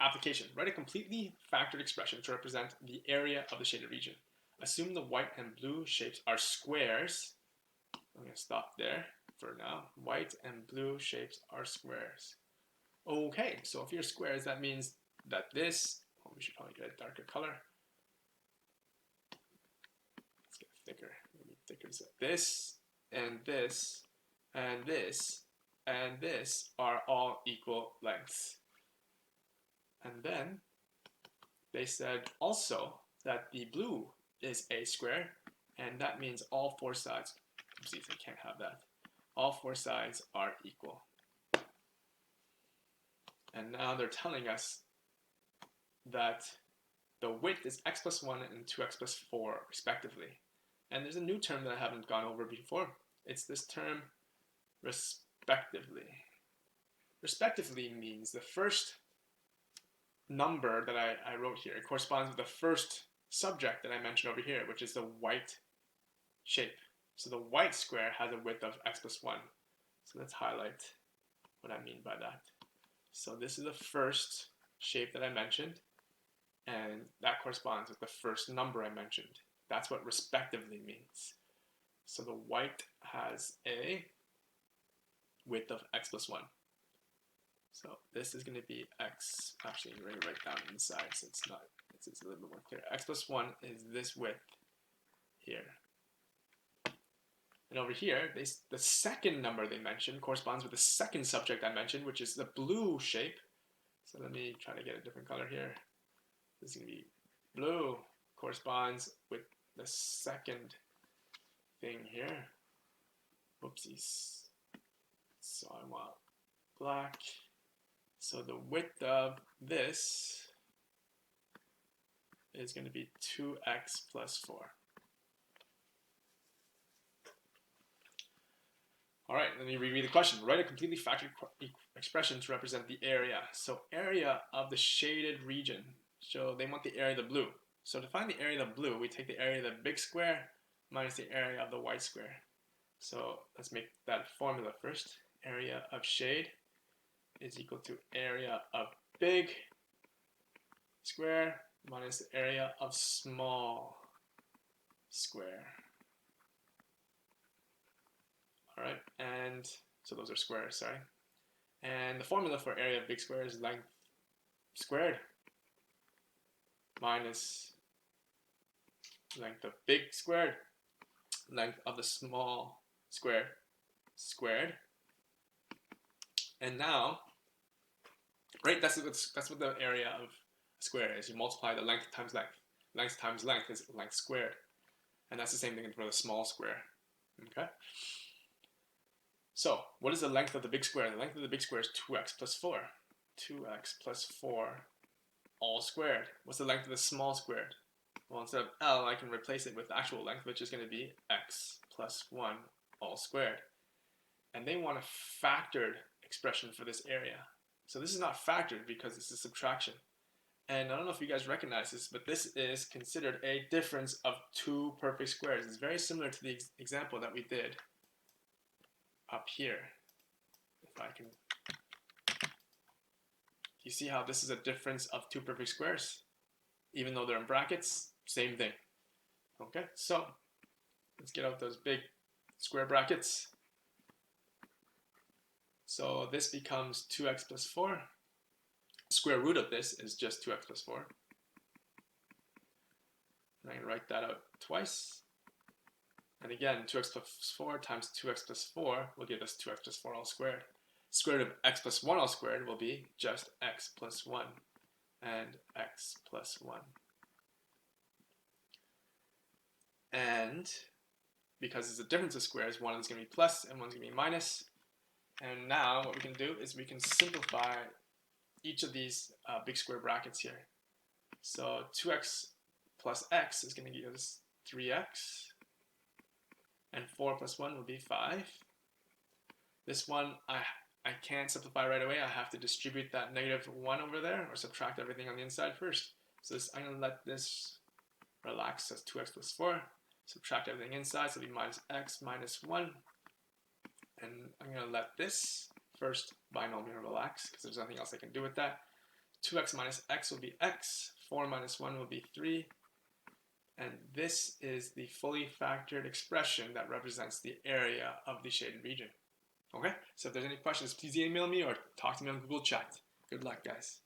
Application. Write a completely factored expression to represent the area of the shaded region. Assume the white and blue shapes are squares. I'm going to stop there for now. White and blue shapes are squares. Okay, so if you're squares, that means that this, oh, we should probably get a darker color. Let's get thicker. Maybe thicker. So this and this and this and this are all equal lengths. And then they said also that the blue is a square, and that means all four sides, oopsies, I can't have that. All four sides are equal. And now they're telling us that the width is x plus 1 and 2x plus 4 respectively. And there's a new term that I haven't gone over before. It's this term respectively. Respectively means the first number that I wrote here, it corresponds with the first subject that I mentioned over here, which is the white shape. So the white square has a width of x plus 1. So let's highlight what I mean by that. So this is the first shape that I mentioned, and that corresponds with the first number I mentioned. That's what respectively means. So the white has a width of x plus 1. So this is going to be x, actually I'm going to write down inside so it's a little bit more clear. X plus 1 is this width here. And over here, the second number they mentioned corresponds with the second subject I mentioned, which is the blue shape. So let me try to get a different color here. This is going to be blue, corresponds with the second thing here. Whoopsies. So I want black. So the width of this is going to be 2x plus 4. All right, let me reread the question. Write a completely factored expression to represent the area. So area of the shaded region. So they want the area of the blue. So to find the area of the blue, we take the area of the big square minus the area of the white square. So let's make that formula first. Area of shade is equal to area of big square minus the area of small square. All right, and so those are squares, sorry. And the formula for area of big square is length squared minus length of big squared, length of the small square squared. And now, right, that's what the area of a square is. You multiply the length times length. Length times length is length squared. And that's the same thing for the small square. Okay? So, what is the length of the big square? The length of the big square is 2x plus 4. 2x plus 4 all squared. What's the length of the small squared? Well, instead of L, I can replace it with actual length, which is going to be x plus 1 all squared. And they want a factored expression for this area. So this is not factored because this is subtraction. And I don't know if you guys recognize this, but this is considered a difference of two perfect squares. It's very similar to the example that we did up here. If I can, you see how this is a difference of two perfect squares? Even though they're in brackets, same thing. Okay, so let's get out those big square brackets. So this becomes 2x plus 4. Square root of this is just 2x plus 4. And I can write that out twice. And again, 2x plus 4 times 2x plus 4 will give us 2x plus 4 all squared. Square root of x plus 1 all squared will be just x plus 1 and x plus 1. And because it's a difference of squares, one is going to be plus and one's going to be minus. And now what we can do is we can simplify each of these big square brackets here. So 2x plus x is going to give us 3x. And 4 plus 1 will be 5. This one I can't simplify right away. I have to distribute that negative 1 over there or subtract everything on the inside first. So I'm going to let this relax as 2x plus 4. Subtract everything inside, so it'll be minus x minus 1. And I'm going to let this first binomial relax because there's nothing else I can do with that. 2x minus x will be x, 4 minus 1 will be 3, and this is the fully factored expression that represents the area of the shaded region. Okay, so if there's any questions, please email me or talk to me on Google Chat. Good luck, guys.